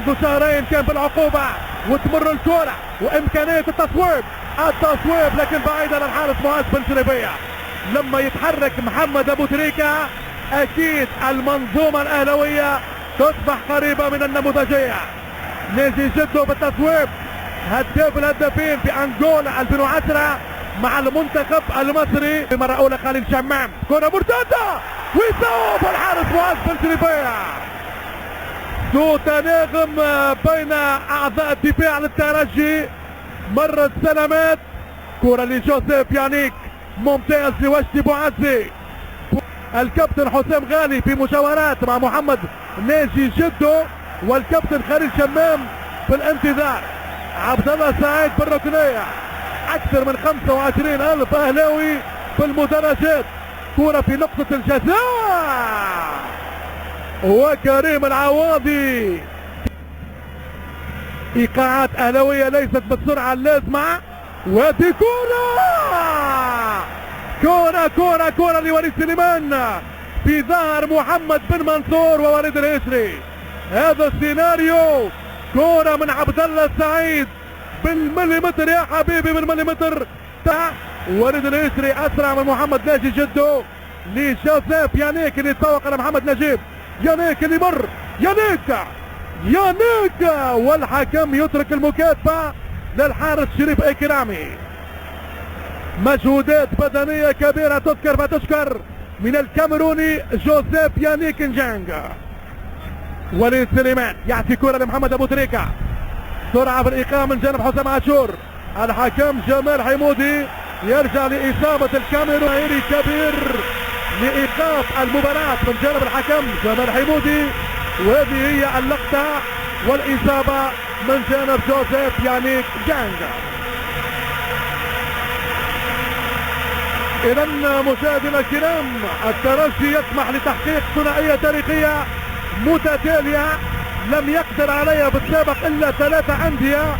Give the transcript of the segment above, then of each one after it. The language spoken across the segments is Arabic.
منذ شهرين كان بالعقوبة وتمر الكرة وامكانية التصويب لكن بعيدا عن الحارس معاذ بن شريبية. لما يتحرك محمد ابو تريكة اكيد المنظومة الاهلاوية تصبح قريبة من النموذجية. نادي جدو بالتصويب، هداف الهدافين في انغولا 2010 مع المنتخب المصري. مرة اولى خليل شمام، كرة مرتدة ويصوب الحارس معاذ بن شريبية. سوء تناغم بين اعضاء الدفاع للترجي. مرت سلامات، كرة لجوزيف يانيك ممتاز لوجدي بوعزي. الكابتن حسام غالي في مشاورات مع محمد ناجي جدو والكابتن خليل شمام في الانتظار. عبد الله سعيد بالركنية، اكثر من 25,000 اهلاوي في المدرجات. كرة في نقطة الجزاء وكريم العواضي. ايقاعات اهلاوية ليست بالسرعة اللازمة. ودي كرة لوليد سليمان في ظهر محمد بن منصور ووليد الهشري. هذا السيناريو كرة من عبد الله سعيد بالمليمتر يا حبيبي، بالمليمتر. وليد الهشري اسرع من محمد ناجي جدو لجوزيف يانيك اللي يتفوق على محمد نجيب. يانيك اللي مر، يانيك والحكم يترك المكافأة للحارس شريف إكرامي. مجهودات بدنية كبيرة تذكر فتشكر من الكاميروني جوزيف يانيك نجانجا. وليد سليمان يعطي كرة لمحمد ابو تريكة، سرعة في الإيقاع من جانب حسام عاشور. الحكم جمال حمودي يرجع لإصابة الكاميروني كبير لإيقاف المباراة من جانب الحكم جمال حمودي، وهذه هي اللقطة والإصابة من جانب جوزيف يانيك جانجا. إذا مشاهدينا الكرام، الترجي يسمح لتحقيق ثنائية تاريخية متتالية لم يقدر عليها بالسابق إلا 3 أندية: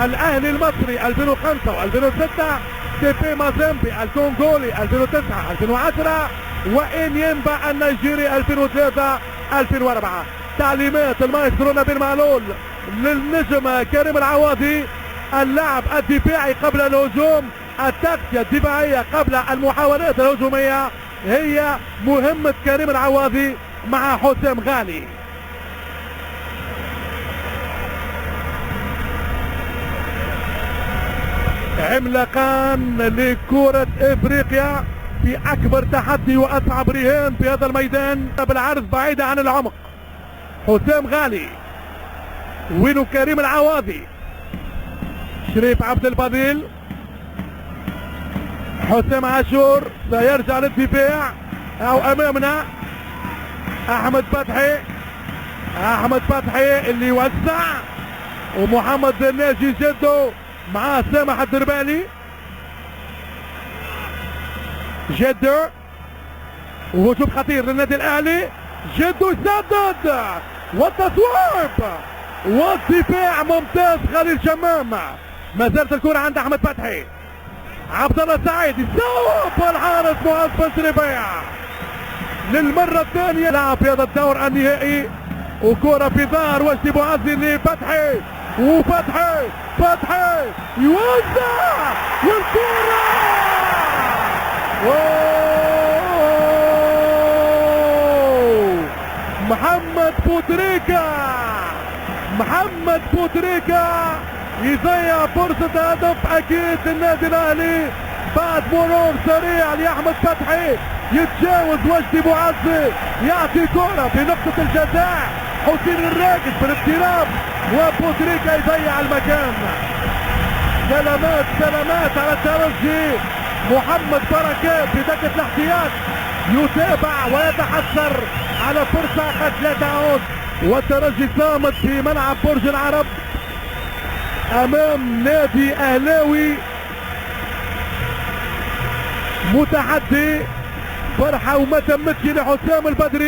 الأهلي المصري 2005 و2006، TP مازيمبي الكونغولي 2009 2010، وإنيمبا النيجيري 2003 2004. تعليمات المايسترو نبيل معلول للنجم كريم العواضي: اللعب الدفاعي قبل الهجوم، التغطية الدفاعية قبل المحاولات الهجومية هي مهمة كريم العواضي مع حسام غالي. عملاقان لكرة افريقيا في اكبر تحدي واصعب رهان في هذا الميدان بالعرض بعيدة عن العمق. حسام غالي، وينو كريم العواضي؟ شريف عبد الفضيل، حسام عاشور سيرجع للدفاع او امامنا احمد فتحي اللي يوزع، ومحمد ناجي جدو مع سامح الدربالي. جدو وهجوم خطير للنادي الاهلي، جدو يسدد والتصويب والدفاع ممتاز. خليل شمام، ما زالت الكرة عند احمد فتحي. عبد الله سعيد يصوب الحارس معاذ بن شريبية للمرة الثانية. لعب في هذا الدور النهائي، وكرة في ظهر وجدي بوعزي لفتحي، وفتحي يوزع والكرة محمد بوتريكا يضيع فرصة هدف أكيد للنادي الأهلي بعد مرور سريع لأحمد فتحي، يتجاوز وجدي بوعزي، يعطي كرة في نقطة الجزاء، حسين الراقد بالاقتراب وبوتريكا يضيع المكان. سلامات على الترجي. محمد بركات في دكة الاحتياط يتابع ويتحسر على فرصة قد لا تعود، والترجي صامت في ملعب برج العرب امام نادي اهلاوي متحدي. فرحة وما تمتش لحسام البدري.